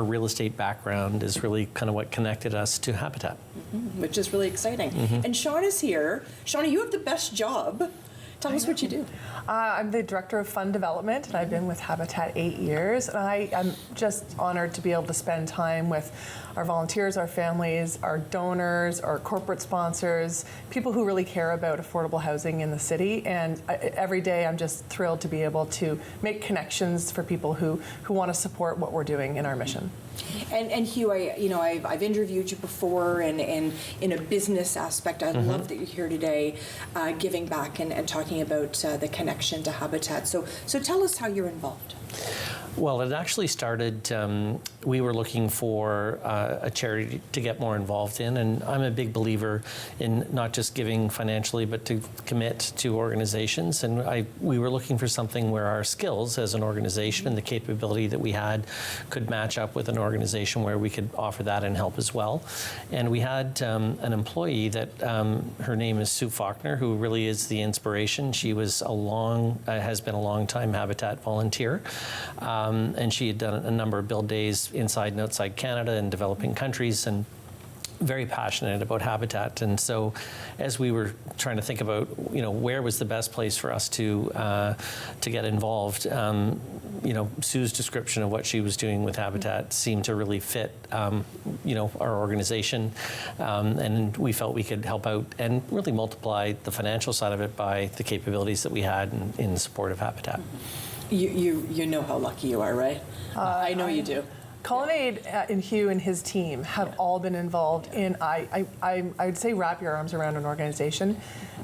real estate background is really kind of what connected us to Habitat. Mm-hmm, which is really exciting. Mm-hmm. And Shauna's here. Shauna, you have the best job. Tell us what you do. I'm the Director of Fund Development, and I've been with Habitat 8 years. And I'm just honored to be able to spend time with our volunteers, our families, our donors, our corporate sponsors, people who really care about affordable housing in the city. And every day I'm just thrilled to be able to make connections for people who want to support what we're doing in our mission. And Hugh, I've interviewed you before, and in a business aspect, I love that you're here today, giving back and talking about the connection to Habitat. So tell us how you're involved. Well, it actually started, we were looking for a charity to get more involved in, and I'm a big believer in not just giving financially, but to commit to organizations. And we were looking for something where our skills as an organization and the capability that we had could match up with an organization where we could offer that and help as well. And we had an employee that, her name is Sue Faulkner, who really is the inspiration. She was has been a long time Habitat volunteer. And she had done a number of build days inside and outside Canada and developing countries, and very passionate about Habitat. And so as we were trying to think about, where was the best place for us to get involved, Sue's description of what she was doing with Habitat seemed to really fit, our organization. And we felt we could help out and really multiply the financial side of it by the capabilities that we had in support of Habitat. You know how lucky you are, right? I know you do. Colonnade and Hugh and his team have all been involved in, I'd say, wrap your arms around an organization.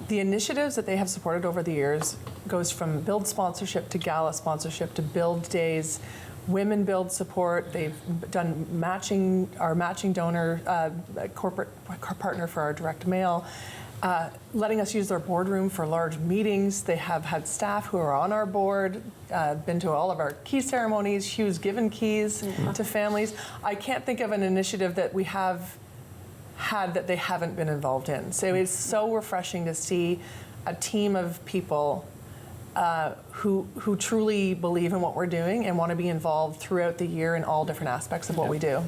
The initiatives that they have supported over the years goes from build sponsorship to gala sponsorship to build days, women build support. They've done our matching donor, corporate partner for our direct mail. Letting us use their boardroom for large meetings. They have had staff who are on our board, been to all of our key ceremonies. Hugh's given keys to families. I can't think of an initiative that we have had that they haven't been involved in. So it's so refreshing to see a team of people who truly believe in what we're doing and want to be involved throughout the year in all different aspects of what we do.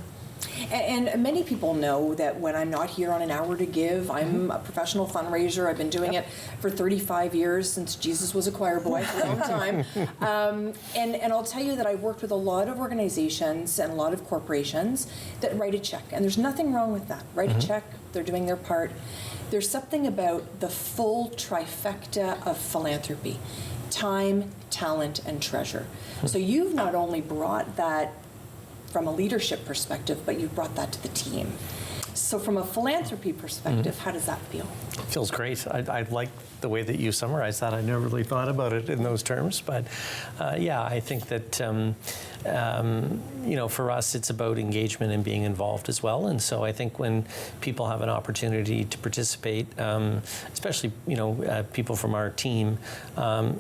And many people know that when I'm not here on An Hour to Give, I'm a professional fundraiser. I've been doing it for 35 years, since Jesus was a choir boy, for a long time. And I'll tell you that I've worked with a lot of organizations and a lot of corporations that write a check. And there's nothing wrong with that. Write a check, they're doing their part. There's something about the full trifecta of philanthropy: time, talent, and treasure. So you've not only brought that from a leadership perspective, but you brought that to the team. So from a philanthropy perspective, how does that feel? It feels great. I like the way that you summarized that. I never really thought about it in those terms, but yeah, I think that for us, it's about engagement and being involved as well. And so I think when people have an opportunity to participate, especially people from our team,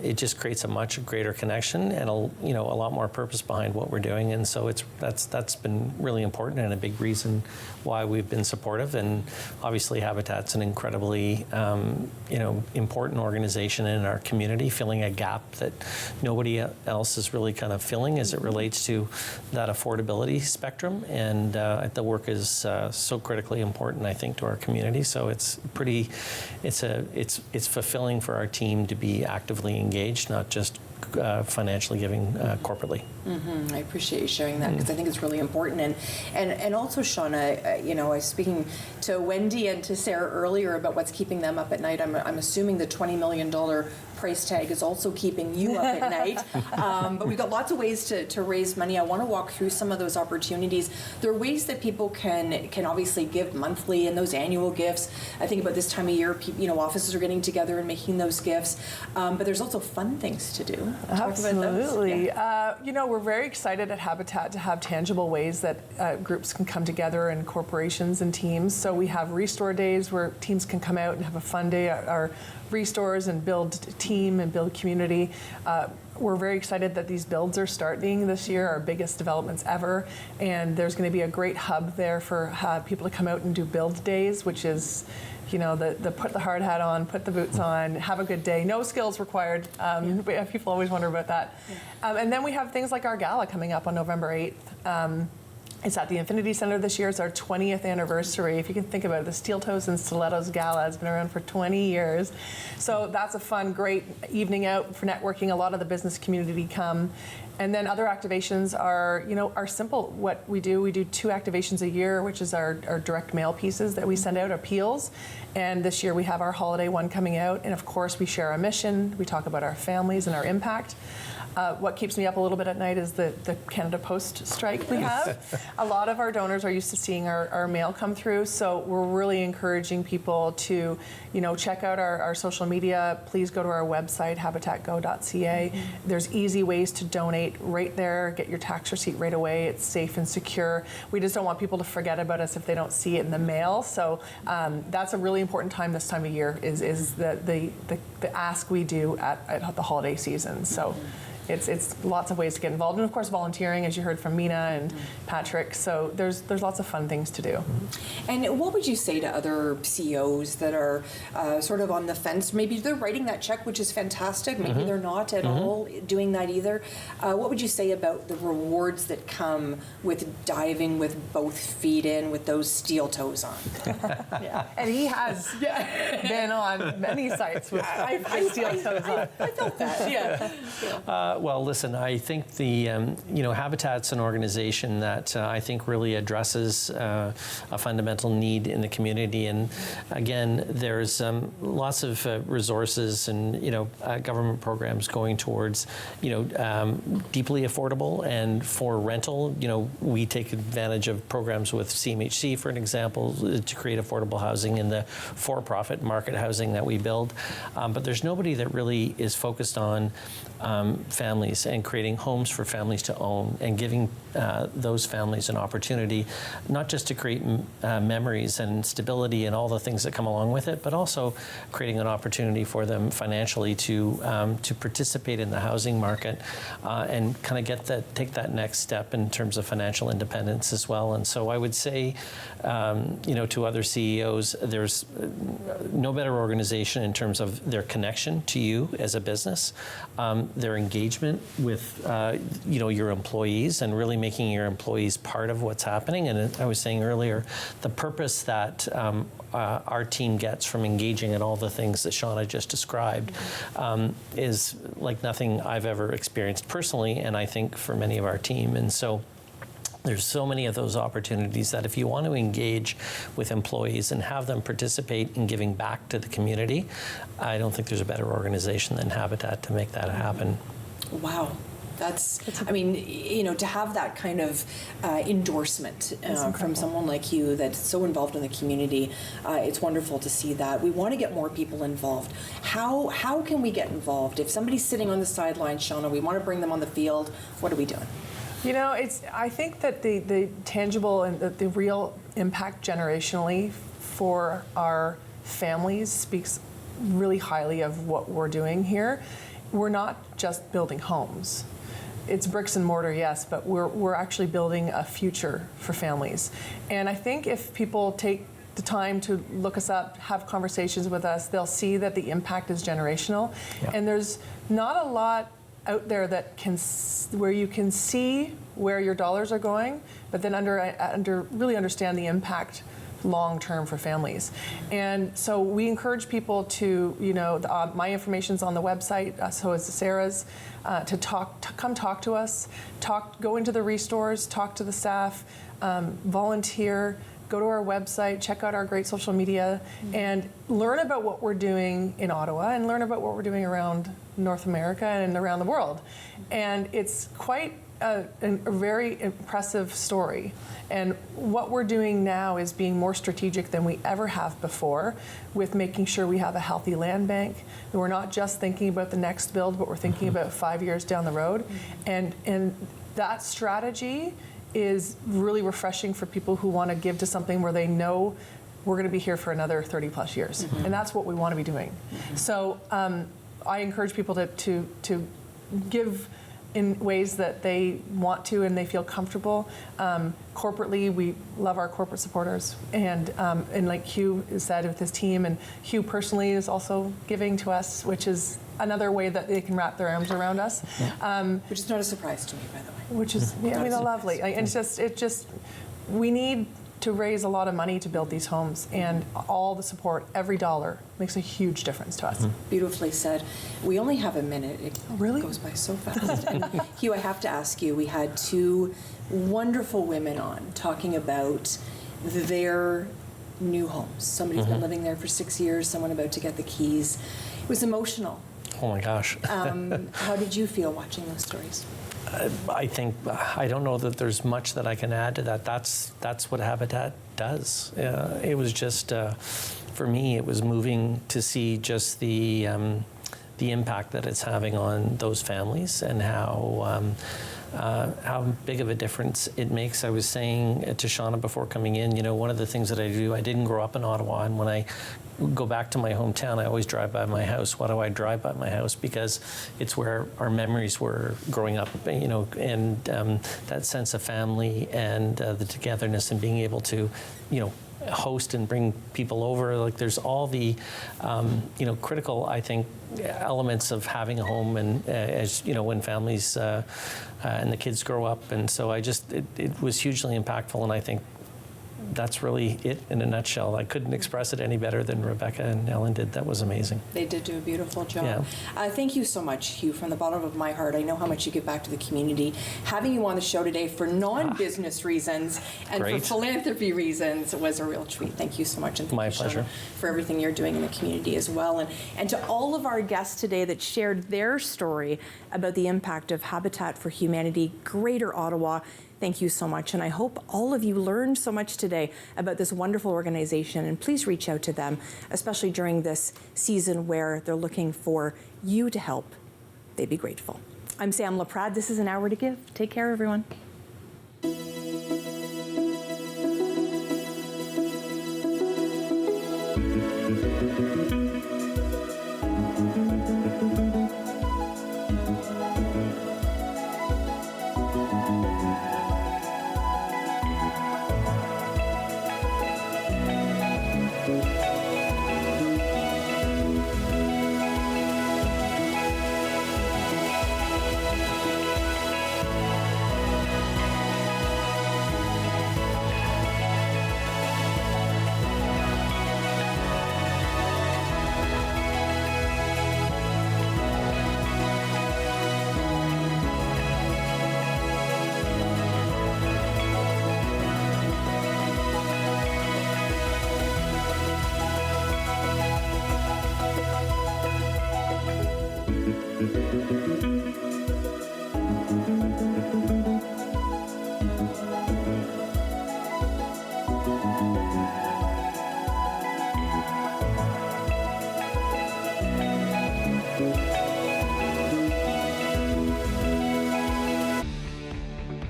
it just creates a much greater connection and a lot more purpose behind what we're doing. And so that's been really important and a big reason why we've been supportive. And obviously, Habitat's an incredibly important organization in our community, filling a gap that nobody else is really kind of filling as it relates to that affordability spectrum. And the work is so critically important, I think, to our community. So it's fulfilling for our team to be actively engaged, not just financially giving corporately. I appreciate you sharing that, because I think it's really important. And also, Shauna, I was speaking to Wendy and to Sarah earlier about what's keeping them up at night. I'm assuming the $20 million price tag is also keeping you up at night. But we've got lots of ways to raise money. I want to walk through some of those opportunities. There are ways that people can obviously give monthly and those annual gifts. I think about this time of year, offices are getting together and making those gifts. But there's also fun things to do. Absolutely. We're very excited at Habitat to have tangible ways that groups can come together, and corporations and teams. So we have Restore Days where teams can come out and have a fun day at our restores and build team and build community. We're very excited that these builds are starting this year, our biggest developments ever. And there's going to be a great hub there for people to come out and do build days, which is the put the hard hat on, put the boots on, have a good day, no skills required. People always wonder about that. And then we have things like our gala coming up on November 8th. It's at the Infinity Center this year. It's our 20th anniversary. If you can think about it, the Steel Toes and Stilettos Gala has been around for 20 years. So that's a fun, great evening out for networking. A lot of the business community come. And then other activations are simple. What we do 2 activations a year, which is our direct mail pieces that we send out, appeals. And this year we have our holiday one coming out. And of course, we share our mission. We talk about our families and our impact. What keeps me up a little bit at night is the Canada Post strike we have. A lot of our donors are used to seeing our mail come through, so we're really encouraging people to, check out our social media. Please go to our website, habitatgo.ca. There's easy ways to donate right there. Get your tax receipt right away. It's safe and secure. We just don't want people to forget about us if they don't see it in the mail. So that's a really important time this time of year is the ask we do at the holiday season. So. It's lots of ways to get involved, and of course volunteering, as you heard from Mina and Patrick. So there's lots of fun things to do. And what would you say to other CEOs that are sort of on the fence? Maybe they're writing that check, which is fantastic. Maybe they're not at all doing that either. What would you say about the rewards that come with diving with both feet in with those steel toes on? And he has been on many sites with steel toes on. I felt that. Well, listen, I think the Habitat's an organization that I think really addresses a fundamental need in the community. And again, there's lots of resources and government programs going towards deeply affordable. And for rental, we take advantage of programs with CMHC, for an example, to create affordable housing in the for-profit market housing that we build. But there's nobody that really is focused on families and creating homes for families to own and giving those families an opportunity not just to create memories and stability and all the things that come along with it, but also creating an opportunity for them financially to participate in the housing market and kind of take that next step in terms of financial independence as well. And so I would say, to other CEOs, there's no better organization in terms of their connection to you as a business, their engagement with your employees and really making your employees part of what's happening. And I was saying earlier, the purpose that our team gets from engaging in all the things that Shauna just described is like nothing I've ever experienced personally, and I think for many of our team. And so there's so many of those opportunities that if you want to engage with employees and have them participate in giving back to the community, I don't think there's a better organization than Habitat to make that happen. Wow. I mean, you know, to have that kind of endorsement from someone like you that's so involved in the community, it's wonderful to see that. We want to get more people involved. How can we get involved? If somebody's sitting on the sidelines, Shauna, we want to bring them on the field, what are we doing? You know, I think that the tangible and the real impact generationally for our families speaks really highly of what we're doing here. We're not just building homes. It's bricks and mortar, yes, but we're actually building a future for families. And I think if people take the time to look us up, have conversations with us, they'll see that the impact is generational. Yeah. And there's not a lot out there that where you can see where your dollars are going, but then really understand the impact long term for families. And so we encourage people to, you know, my information's on the website, so is Sarah's, to come talk to us, go into the restores, talk to the staff, volunteer, go to our website, check out our great social media, and learn about what we're doing in Ottawa and learn about what we're doing around North America and around the world. And it's quite a very impressive story. And what we're doing now is being more strategic than we ever have before, with making sure we have a healthy land bank. And we're not just thinking about the next build, but we're thinking about 5 years down the road. And that strategy is really refreshing for people who want to give to something where they know we're going to be here for another 30 plus years. And that's what we want to be doing. So I encourage people to give in ways that they want to and they feel comfortable. Corporately, we love our corporate supporters, and like Hugh said with his team, and Hugh personally is also giving to us, which is another way that they can wrap their arms around us. Which is not a surprise to me, by the way. Which is, I mean, lovely. And it just, we need to raise a lot of money to build these homes, and all the support, every dollar, makes a huge difference to us. Beautifully said. We only have a minute. It really goes by so fast. And Hugh, I have to ask you, we had two wonderful women on talking about their new homes. Somebody's been living there for 6 years, someone about to get the keys. It was emotional. Oh my gosh. How did you feel watching those stories? I don't know that there's much that I can add to that. That's what Habitat does. It was just, for me, it was moving to see just the impact that it's having on those families and how big of a difference it makes. I was saying to Shauna before coming in, you know, one of the things that I do, I didn't grow up in Ottawa, and when I go back to my hometown, I always drive by my house. Why do I drive by my house? Because it's where our memories were growing up, you know, and that sense of family and the togetherness and being able to, you know, host and bring people over. Like, there's all the, you know, critical, I think, elements of having a home, and as you know, when families and the kids grow up. And so it was hugely impactful, and I think that's really it in a nutshell. I couldn't express it any better than Rebecca and Ellen did. That was amazing. They did do a beautiful job. Yeah. Thank you so much, Hugh, from the bottom of my heart. I know how much you give back to the community. Having you on the show today for non-business reasons and for philanthropy reasons was a real treat. Thank you so much. And thank My you, pleasure. Shauna, for everything you're doing in the community as well. And to all of our guests today that shared their story about the impact of Habitat for Humanity, Greater Ottawa, thank you so much. And I hope all of you learned so much today about this wonderful organization. And please reach out to them, especially during this season where they're looking for you to help. They'd be grateful. I'm Sam Laprade. This is An Hour to Give. Take care, everyone.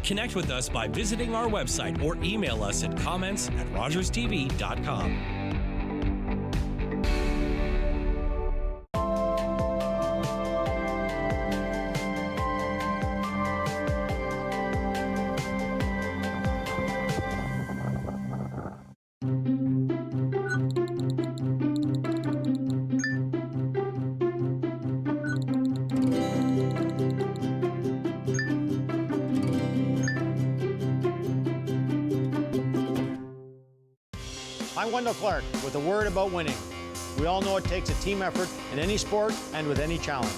Connect with us by visiting our website or email us at comments@rogerstv.com. I'm Wendell Clark with a word about winning. We all know it takes a team effort in any sport and with any challenge.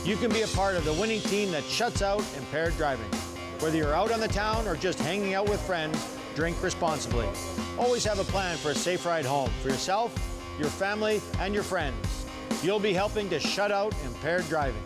You can be a part of the winning team that shuts out impaired driving. Whether you're out on the town or just hanging out with friends, drink responsibly. Always have a plan for a safe ride home for yourself, your family, and your friends. You'll be helping to shut out impaired driving.